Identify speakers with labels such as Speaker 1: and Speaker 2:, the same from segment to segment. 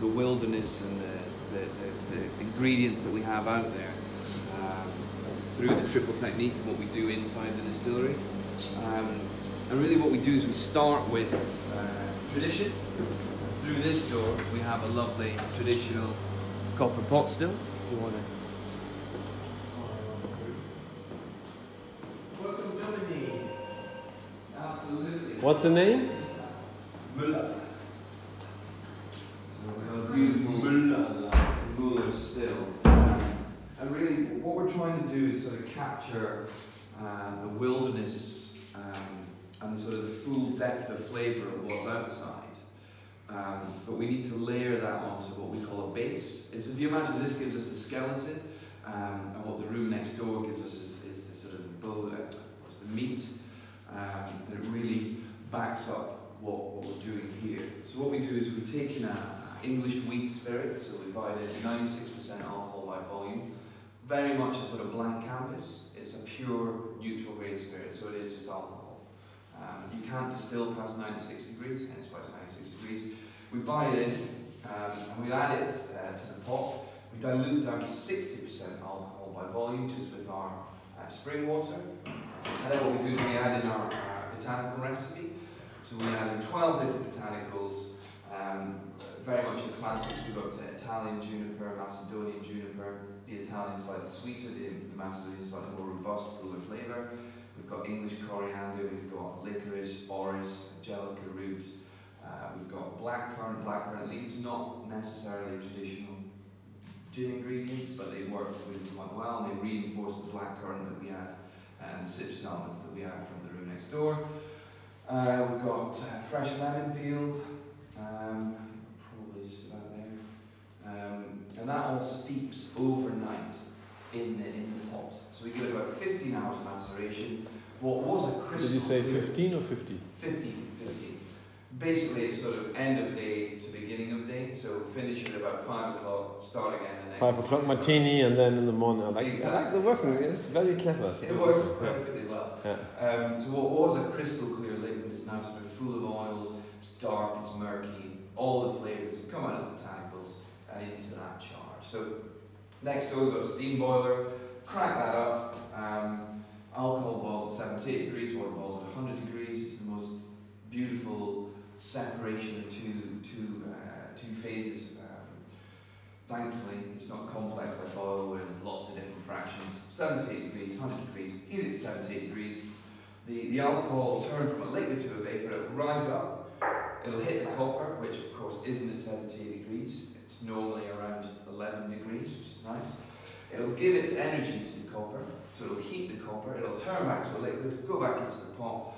Speaker 1: the wilderness and the ingredients that we have out there through the triple technique and what we do inside the distillery. And really what we do is we start with tradition. Through this door we have a lovely traditional copper pot still. If you want to. Welcome, Dominique. Absolutely.
Speaker 2: What's the name?
Speaker 1: Müller. So we have a beautiful Müller still. And really what we're trying to do is sort of capture the wilderness and the sort of the full depth of flavour of what's outside. But we need to layer that onto what we call a base. It's, if you imagine, this gives us the skeleton, and what the room next door gives us is the sort of the meat. And it really backs up what we're doing here. So what we do is we take in an English wheat spirit, so we buy it at 96% alcohol by volume. Very much a sort of blank canvas. It's a pure neutral grade spirit, so it is just alcohol. You can't distill past 96 degrees, hence why it's 96 degrees. We buy it in, and we add it to the pot. We dilute down to 60% alcohol by volume, just with our spring water. And then what we do is we add in our botanical recipe. So we add in 12 different botanicals, very much in classics. We've got Italian juniper, Macedonian juniper, the Italian slightly sweeter, the Macedonian slightly more robust, fuller flavour. We've got English coriander, we've got licorice, orris, angelica root, we've got blackcurrant leaves, not necessarily traditional gin ingredients, but they work really quite well and they reinforce the blackcurrant that we add and the citrus elements that we add from the room next door. We've got fresh lemon peel, probably just about there, and that all steeps overnight in the pot. So we give it about 15 hours maceration. What was a crystal.
Speaker 2: Did you say 15 or 50?
Speaker 1: 15. Basically, it's sort of end of day to beginning of day. So finish at about 5 o'clock, start again the next
Speaker 2: 5 o'clock martini, and then in the morning. I like the working. It's very clever.
Speaker 1: It works perfectly well. Yeah. So what was a crystal clear liquid is now sort of full of oils. It's dark, it's murky. All the flavours have come out of the botanicals and into that charge. So next door we've got a steam boiler. Crack that up. Alcohol boils at 78 degrees, water boils at 100 degrees. It's the most beautiful separation of two phases. Thankfully, it's not complex like oil where there's lots of different fractions. 78 degrees, 100 degrees, heat it to 78 degrees. The alcohol will turn from a liquid to a vapour, it will rise up, it'll hit the copper, which of course isn't at 78 degrees. It's normally around 11 degrees, which is nice. It'll give its energy to the copper, so it'll heat the copper, it'll turn back to a liquid, go back into the pot,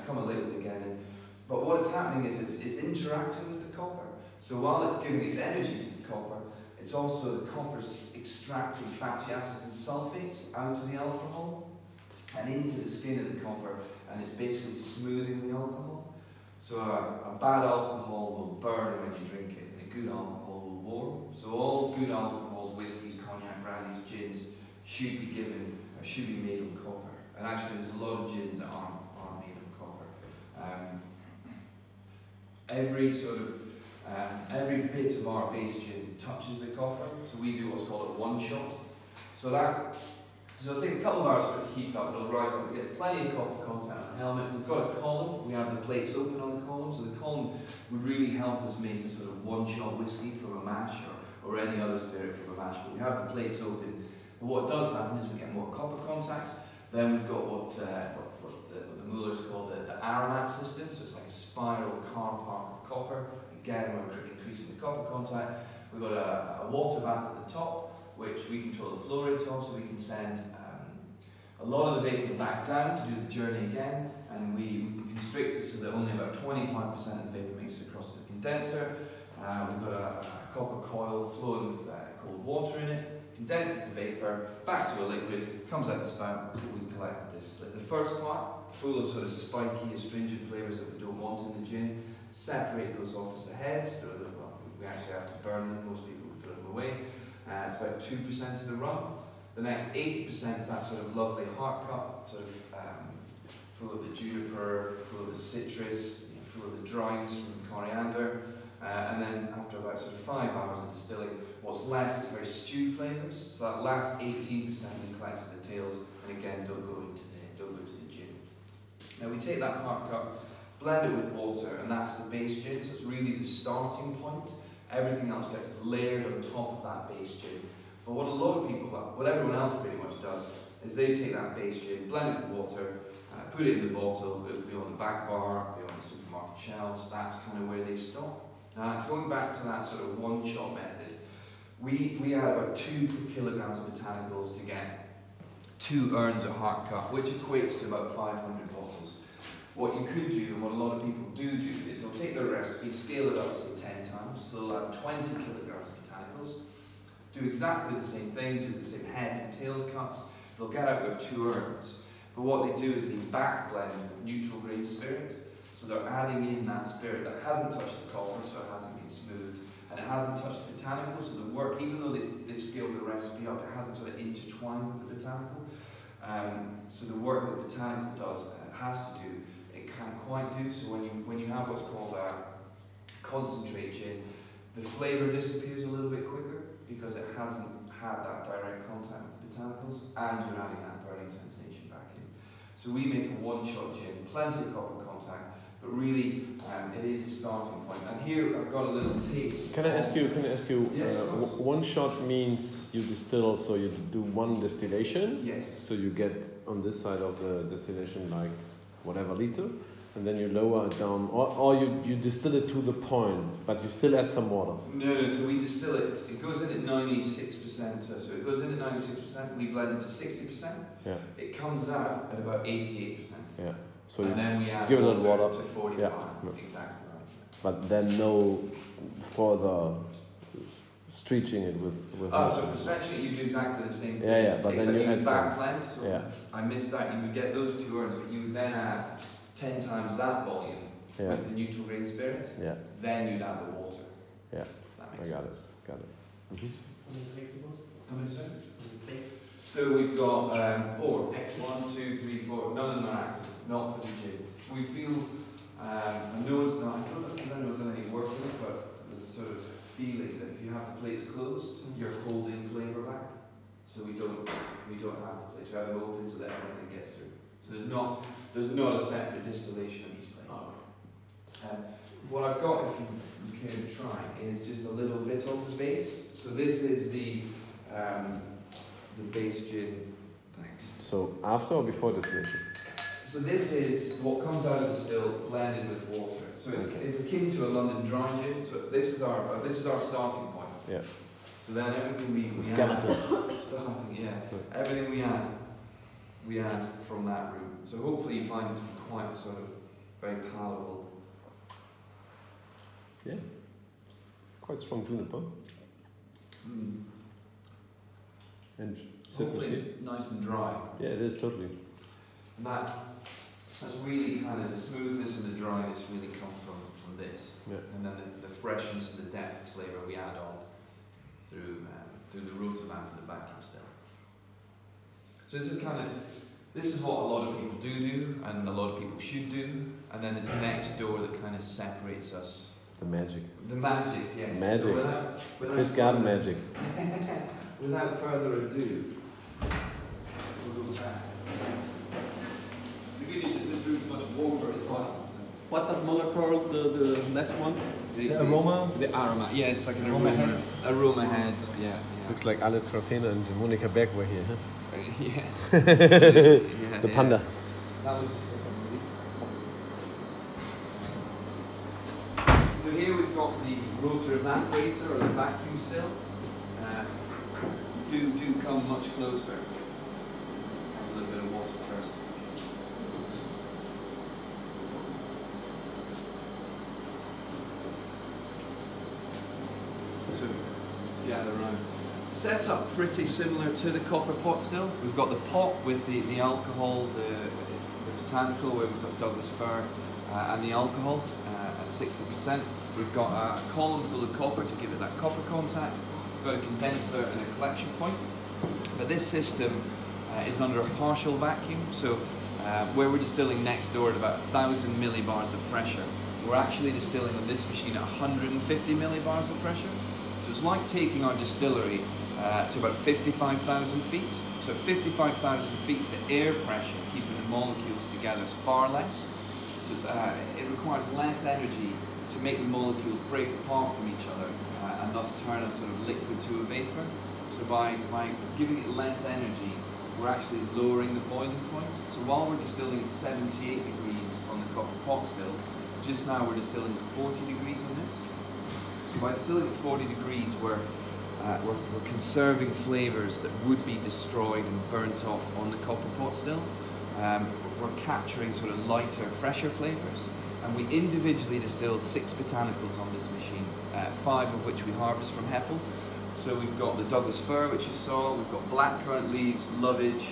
Speaker 1: become a liquid again. But what is happening is it's interacting with the copper. So while it's giving its energy to the copper, it's also the copper's extracting fatty acids and sulfates out of the alcohol and into the skin of the copper, and it's basically smoothing the alcohol. So a bad alcohol will burn when you drink it, and a good alcohol will warm. So all good alcohols, whiskies, cognac, brandies, gins, should be given or should be made of copper. And actually there's a lot of gins that aren't made of copper. Every bit of our base gin touches the copper, so we do what's called a one shot. So it'll take a couple of hours for it to heat up, it'll rise up, it gets plenty of copper content on the helmet. We've got a column, we have the plates open on the column, so the column would really help us make a sort of one shot whiskey from a mash or any other spirit from a mash, but we have the plates open. But what does happen is we get more copper contact. Then we've got what the Mullers call the aromat system, so it's like a spiral car park of copper. Again, we're increasing the copper contact. We've got a water bath at the top, which we control the flow rate of, so we can send a lot of the vapor back down to do the journey again, and we constrict it so that only about 25% of the vapor makes it across the condenser. We've got a copper coil flowing with cold water in it, condenses the vapor back to a liquid, comes out the spout, we collect the distillate. The first part, full of sort of spiky, astringent flavours that we don't want in the gin, separate those off as the heads. We actually have to burn them, most people would throw them away. It's about 2% of the rum. The next 80% is that sort of lovely heart cup, sort of full of the juniper, full of the citrus, full of the dryness from the coriander. and then after about sort of 5 hours of distilling, what's left is very stew flavours. So that last 18% we collect as the tails, and again don't go to the gin. Now we take that hard cup, blend it with water, and that's the base gin. So it's really the starting point. Everything else gets layered on top of that base gin. But what a lot of people, what everyone else pretty much does, is they take that base gin, blend it with water, put it in the bottle. It'll be on the back bar, it'll be on the supermarket shelves. That's kind of where they stop. Going back to that sort of one-shot method, we add about 2 kilograms of botanicals to get 2 urns of hard cup, which equates to about 500 bottles. What you could do, and what a lot of people do, is they'll take their recipe, scale it up, say 10 times, so they'll add 20 kilograms of botanicals, do exactly the same thing, do the same heads and tails cuts, they'll get out their 2 urns. But what they do is they back blend with neutral grain spirit, so they're adding in that spirit that hasn't touched the copper, so it hasn't been smoothed, and it hasn't touched the botanical, so the work, even though they've scaled the recipe up, it hasn't sort of intertwined with the botanical. So the work that the botanical does, has to do, it can't quite do. So when you have what's called a concentrate gin, the flavour disappears a little bit quicker because it hasn't had that direct contact with the botanicals, and you're adding that burning sensation back in. So we make a one-shot gin, plenty of copper contact, but really it is the starting point. And here I've got a little taste.
Speaker 2: Can I ask you?
Speaker 1: Yes,
Speaker 2: one shot means you distill, so you do one distillation.
Speaker 1: Yes.
Speaker 2: So you get on this side of the distillation like whatever liter, and then you lower it down, or you distill it to the point, but you still add some water.
Speaker 1: No. So we distill it. It goes in at 96%. So it goes in at 96%. We blend it to 60%.
Speaker 2: Yeah.
Speaker 1: It comes out at about 88%.
Speaker 2: Yeah. So
Speaker 1: and then we add
Speaker 2: give a little water
Speaker 1: to 45.
Speaker 2: Yeah.
Speaker 1: Exactly right.
Speaker 2: But then no further stretching it with.
Speaker 1: So for stretching it, you do exactly the same thing.
Speaker 2: Yeah. But
Speaker 1: except
Speaker 2: then you add
Speaker 1: back
Speaker 2: some.
Speaker 1: blend. So
Speaker 2: Yeah.
Speaker 1: I missed that. You would get those 2 urns, but you would then add 10 times that volume with the neutral grain spirit.
Speaker 2: Yeah.
Speaker 1: Then you'd add the water.
Speaker 2: Yeah.
Speaker 1: That
Speaker 2: I
Speaker 1: makes
Speaker 2: got
Speaker 1: sense.
Speaker 2: it. Mm-hmm.
Speaker 1: How many seconds? So we've got 4. 1, 2, 3, 4. None of them are active. Not for the gin. We feel, I know it's not, I don't know if anyone's done any work with it, but there's a sort of feeling that if you have the plates closed, you're holding flavour back. So we don't have the plates. We have them open so that everything gets through. So there's not a separate distillation of each plate. Oh. What I've got, if you care to try, is just a little bit of the base. So this is the base gin. Thanks.
Speaker 2: So after or before distillation?
Speaker 1: So this is what comes out of the still blended with water. So it's akin to a London dry gin. So this is our starting point.
Speaker 2: Yeah.
Speaker 1: So then everything we
Speaker 2: skeleton.
Speaker 1: Everything we add from that room. So hopefully you find it to be quite sort of very palatable.
Speaker 2: Yeah. Quite strong juniper.
Speaker 1: Mm.
Speaker 2: And
Speaker 1: hopefully nice and dry.
Speaker 2: Yeah, it is totally.
Speaker 1: And that's really kind of the smoothness and the dryness really comes from this. Yeah. And then the freshness and the depth of flavour we add on through the rotovamp and the vacuum still. So this is what a lot of people do and a lot of people should do, and then it's next door that kind of separates us.
Speaker 2: The magic.
Speaker 1: The magic, yes.
Speaker 2: Magic.
Speaker 1: So without
Speaker 2: Chris Garden magic.
Speaker 1: Without further ado, we'll go back. The good news is this room's much warmer as well. So.
Speaker 3: What does Muller call the last one?
Speaker 1: The
Speaker 3: aroma?
Speaker 1: The aroma, yeah, it's like an
Speaker 3: aroma head.
Speaker 1: Aroma head, yeah.
Speaker 2: Looks like Alet Cortina and Monica Beck were here, huh?
Speaker 1: Yes.
Speaker 2: The panda.
Speaker 1: That was just so here we've got the rotor evaporator or the vacuum still. Do come much closer. Have a little bit of water first. So gather around. Set up pretty similar to the copper pot still. We've got the pot with the alcohol, the botanical where we've got Douglas fir and the alcohols at 60%. We've got a column full of copper to give it that copper contact. We've got a condenser and a collection point. But this system is under a partial vacuum, so where we're distilling next door at about 1,000 millibars of pressure, we're actually distilling on this machine at 150 millibars of pressure. So it's like taking our distillery to about 55,000 feet. So 55,000 feet, the air pressure keeping the molecules together is far less. So it requires less energy to make the molecules break apart from each other and thus turn a sort of liquid to a vapor. So by giving it less energy, we're actually lowering the boiling point. So while we're distilling at 78 degrees on the copper pot still, just now we're distilling at 40 degrees on this. So by distilling at 40 degrees, we're conserving flavours that would be destroyed and burnt off on the copper pot still. We're capturing sort of lighter, fresher flavours. And we individually distill 6 botanicals on this machine, 5 of which we harvest from Hepple. So we've got the Douglas fir, which you saw, we've got blackcurrant leaves, lovage,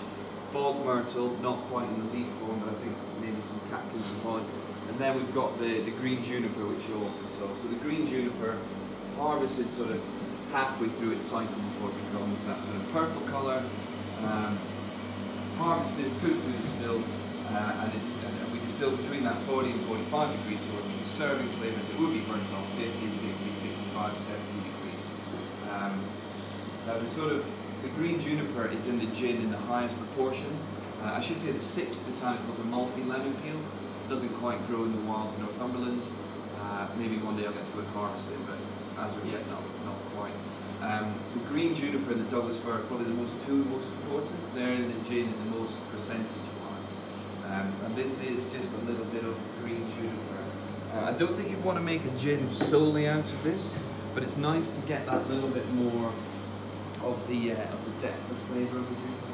Speaker 1: bog myrtle, not quite in the leaf form, but I think maybe some catkins and bog. And then we've got the green juniper, which you also saw. So the green juniper, harvested sort of halfway through its cycle before it becomes that sort of purple colour, harvested, put through the still, and we distill between that 40 and 45 degrees, so we're conserving flavours. It would be burnt off 50, 60, 65, 70 degrees. Now the green juniper is in the gin in the highest proportion. I should say the 6th botanical is a Malfi lemon peel. It doesn't quite grow in the wilds in Northumberland. Maybe one day I'll get to go and harvest it, but as of yet, not quite. The green juniper and the Douglas fir are probably the two most important. They're in the gin in the most percentage-wise. And this is just a little bit of green juniper. I don't think you want to make a gin solely out of this, but it's nice to get that little bit more of the depth of flavour of the juniper.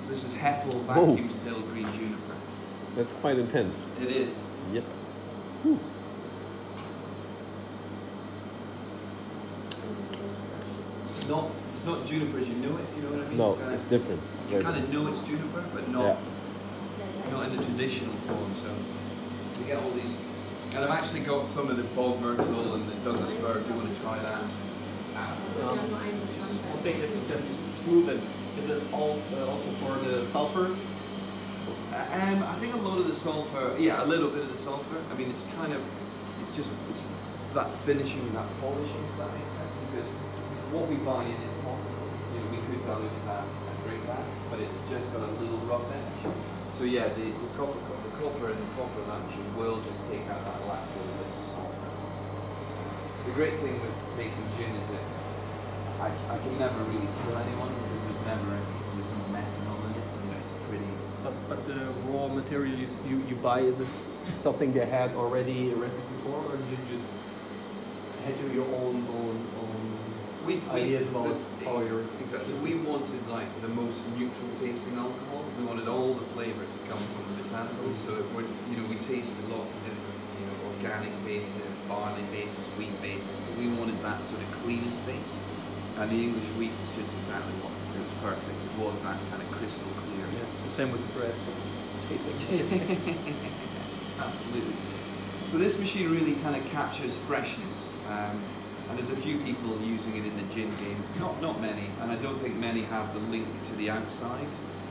Speaker 1: So this is Hepple vacuum still green juniper.
Speaker 2: That's quite intense.
Speaker 1: It is.
Speaker 2: Yep.
Speaker 1: It's not juniper as you know it, if you know what I mean.
Speaker 2: No, it's different.
Speaker 1: You kind of know it's juniper, but not in the traditional form. So you get all these. And I've actually got some of the bog myrtle and the Douglas fir if you want to try that.
Speaker 3: One thing is smooth, and is it also for the sulfur?
Speaker 1: I think a lot of the sulfur, a little bit of the sulfur. I mean, it's that finishing, that polishing, if that makes sense. Because what we buy in is possible. We could dilute that and drink that, but it's just got a little rough edge. So yeah, the copper and the copper in that machine will just take out that last little bit of sulfur. The great thing with making gin is that I can never really kill anyone because there's no methanol in it. It's pretty.
Speaker 3: But the raw material you buy, is it something they had already a recipe for, or you just had your own ideas about how you're...
Speaker 1: Exactly. So we wanted like the most neutral tasting alcohol. We wanted all the flavour to come from the botanicals. So we tasted lots of different organic bases, barley bases, wheat bases, but we wanted that sort of cleanest base. And the English wheat was just exactly what it was perfect. It was that kind of crystal clear.
Speaker 3: Yeah. Same with the bread. Tasting.
Speaker 1: Absolutely. So this machine really kind of captures freshness. And there's a few people using it in the gin game. Not many, and I don't think many have the link to the outside,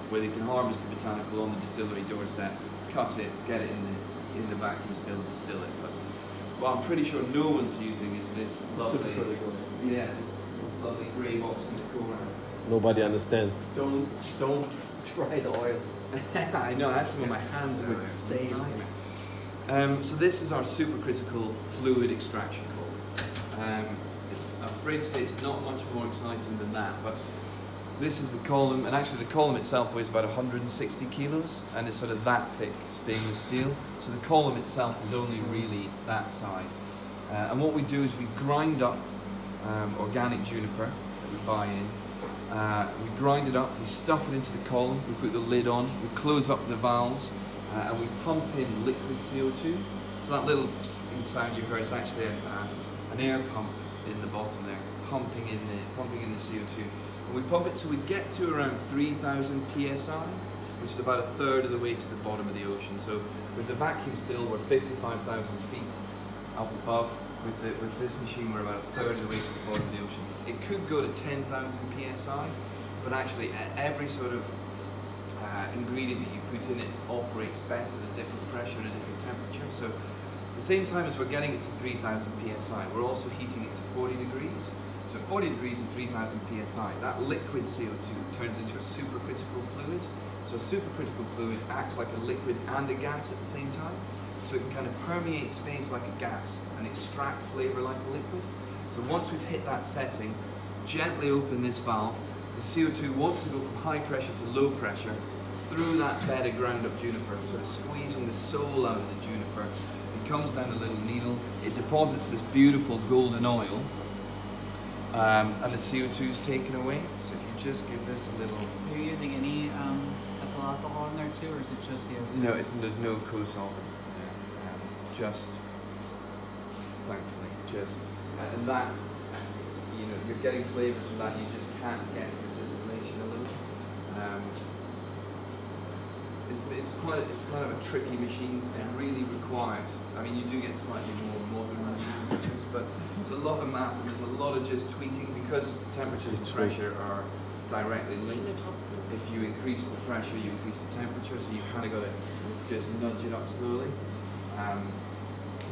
Speaker 1: where they can harvest the botanical on the distillery doorstep, cut it, get it in the vacuum still, and distill it. But what I'm pretty sure no one's using is this lovely, this lovely grey box in the corner.
Speaker 2: Nobody understands.
Speaker 3: Don't try the oil.
Speaker 1: I know, I had some on my hands.
Speaker 3: It would stay.
Speaker 1: So this is our supercritical fluid extraction column. I'm afraid to say it's not much more exciting than that, but this is the column, and actually the column itself weighs about 160 kilos, and it's sort of that thick stainless steel. So the column itself is only really that size. And what we do is we grind up organic juniper that we buy in. We grind it up, we stuff it into the column, we put the lid on, we close up the valves, and we pump in liquid CO2. So that little sound you heard is actually an air pump in the bottom there, pumping in the CO2. And we pump it till we get to around 3,000 psi, which is about a third of the way to the bottom of the ocean. So with the vacuum still, we're 55,000 feet up above. With this machine, we're about a third of the way to the bottom of the ocean. It could go to 10,000 psi, but actually every sort of ingredient that you put in it operates best at a different pressure and a different temperature. So at the same time as we're getting it to 3000 psi, we're also heating it to 40 degrees. So at 40 degrees and 3000 psi, that liquid CO2 turns into a supercritical fluid. So a supercritical fluid acts like a liquid and a gas at the same time. So it can kind of permeate space like a gas and extract flavor like a liquid. So once we've hit that setting, gently open this valve. The CO2 wants to go from high pressure to low pressure through that bed of ground up juniper, sort of squeezing the soul out of the juniper. It comes down a little needle, it deposits this beautiful golden oil, and the CO2 is taken away. So if you just give this a little...
Speaker 4: Are you using any ethyl alcohol in there too, or is it just CO2?
Speaker 1: No, there's no co-solvent. Just, thankfully, and that, you know, you're getting flavours from that you just can't get from distillation alone. It's kind of a tricky machine. It really requires, I mean, you do get slightly more modern machines, but it's a lot of maths and there's a lot of just tweaking because temperatures and pressure are directly linked. If you increase the pressure, you increase the temperature, so you've kind of got to just nudge it up slowly.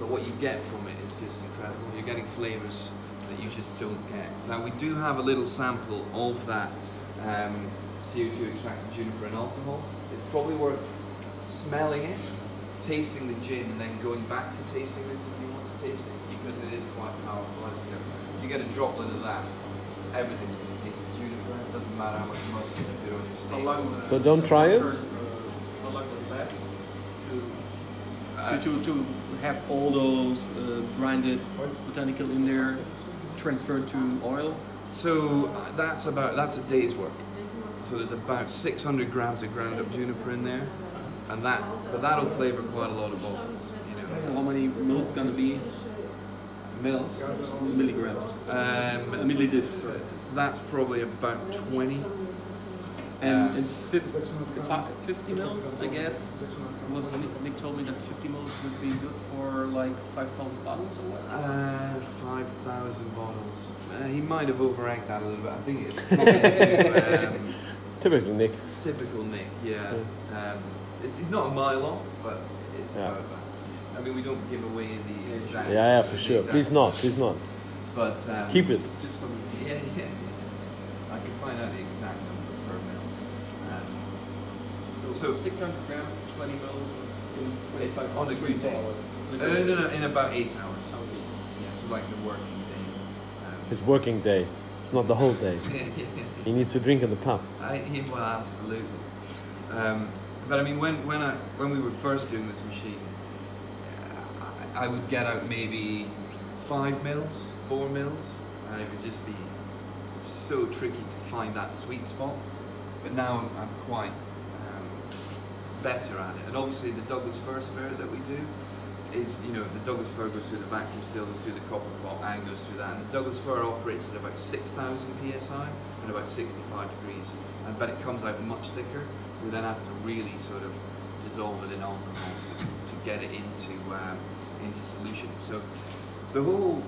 Speaker 1: But what you get from it is just incredible. You're getting flavours that you just don't get. Now we do have a little sample of that CO2 extracted juniper and alcohol. It's probably worth smelling it, tasting the gin, and then going back to tasting this if you want to taste it, because it is quite powerful. If you get a droplet of that, everything's going to taste the juniper. It doesn't matter how much mustard you put on your steak.
Speaker 2: So don't try it?
Speaker 3: How long was that? To have all those grinded botanical in there transferred to oil?
Speaker 1: So that's a day's work. So there's about 600 grams of ground up juniper in there, and that'll flavour quite a lot of bottles. You know.
Speaker 3: So how many mils gonna be?
Speaker 1: Mils?
Speaker 3: Milligrams. Milliliters.
Speaker 1: So that's probably about 20.
Speaker 3: And 50 mils, I guess. Nick told me that 50 mils would be good for like 5,000 bottles or what?
Speaker 1: 5,000 bottles. He might have over-egged that a little bit. I think it's probably
Speaker 2: typical Nick.
Speaker 1: Typical Nick, yeah. It's not a mile off, but it's about that. I mean, we don't give away the exact.
Speaker 2: Yeah, for sure. Please not.
Speaker 1: But
Speaker 2: keep it.
Speaker 1: Just from yeah. I can find out the exact number per mil.
Speaker 3: So 600 grams, 20 mils in 25
Speaker 1: on a good day. No, in about 8 hours. Yeah, so like the working day.
Speaker 2: His working day. It's not the whole day. He needs to drink in the pub.
Speaker 1: Well, absolutely. But I mean, when we were first doing this machine, I would get out maybe 5 mils, 4 mils, and it would just be so tricky to find that sweet spot. But now I'm quite better at it. And obviously the Douglas fir spirit that we do is, you know, the Douglas fir goes through the vacuum seal, goes through the copper pot, and goes through that. And the Douglas fir operates at about 6,000 psi and about 65 degrees. But it comes out much thicker. We then have to really sort of dissolve it in alcohol to get it into solution. So the whole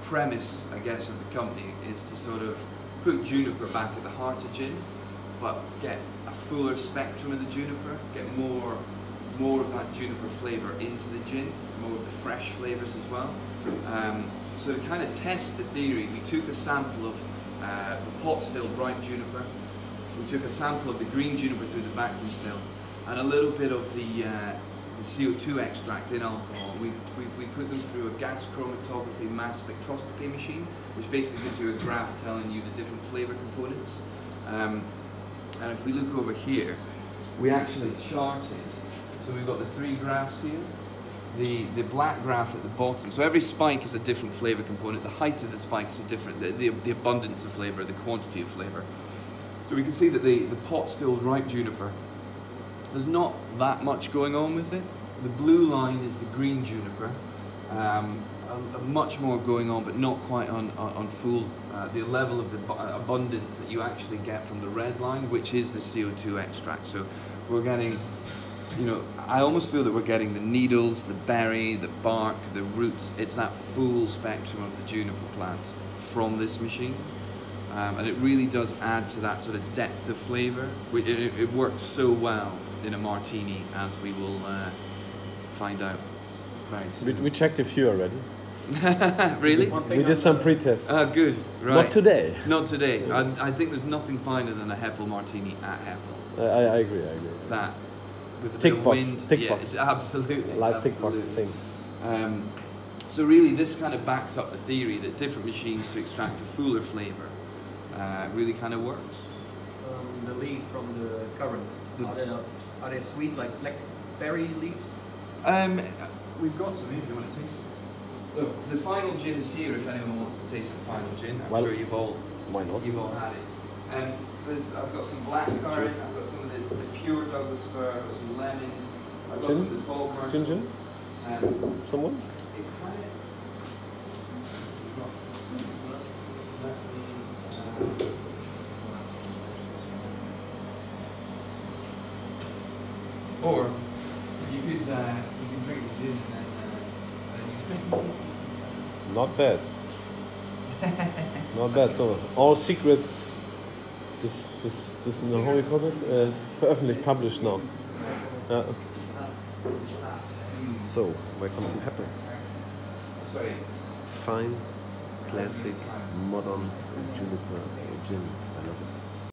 Speaker 1: premise, I guess, of the company is to sort of put juniper back at the heart of gin, but get a fuller spectrum of the juniper, get more of that juniper flavour into the gin, more of the fresh flavours as well. So to kind of test the theory, we took a sample of the pot still bright juniper, we took a sample of the green juniper through the vacuum still, and a little bit of the CO2 extract in alcohol. We put them through a gas chromatography mass spectroscopy machine, which basically gives you a graph telling you the different flavour components. And if we look over here, we actually charted. So we've got the 3 graphs here. The black graph at the bottom. So every spike is a different flavour component. The height of the spike is a different. The abundance of flavour, the quantity of flavour. So we can see that the pot still ripe juniper, there's not that much going on with it. The blue line is the green juniper. Much more going on, but not quite on full. The level of the abundance that you actually get from the red line, which is the CO2 extract. So we're getting, you know, I almost feel that we're getting the needles, the berry, the bark, the roots. It's that full spectrum of the juniper plant from this machine. And it really does add to that sort of depth of flavour. It works so well in a martini, as we will find out very soon.
Speaker 2: We checked a few already.
Speaker 1: Really?
Speaker 2: We did some pre-tests.
Speaker 1: Good. Right.
Speaker 2: Not today.
Speaker 1: Not today. I think there's nothing finer than a Hepple martini at Hepple.
Speaker 2: I agree.
Speaker 1: That with a
Speaker 2: Tick
Speaker 1: bit of
Speaker 2: box,
Speaker 1: wind.
Speaker 2: tick
Speaker 1: yeah,
Speaker 2: box.
Speaker 1: it's absolutely.
Speaker 2: Live tick box
Speaker 1: absolutely.
Speaker 2: thing.
Speaker 1: So really, this kind of backs up the theory that different machines to extract a fuller flavour really kind of works.
Speaker 3: The leaf from the currant, are they sweet like blackberry leaves?
Speaker 1: We've got some if you want to taste it. Look, the final gin's here if anyone wants to taste the final gin. I'm sure you've all had it. I've got some black currant, I've got some of the pure Douglas fir, I've got some lemon, I've got some of the bulb myrtle.
Speaker 2: Gin? Someone?
Speaker 1: It's kind of... Or you could drink the gin and then
Speaker 2: Not bad. Not bad. So all secrets. This how we call it? Veröffentlicht, published now. So welcome to Hepple.
Speaker 1: Sorry.
Speaker 2: Fine, classic, modern Juniper gin. I love it.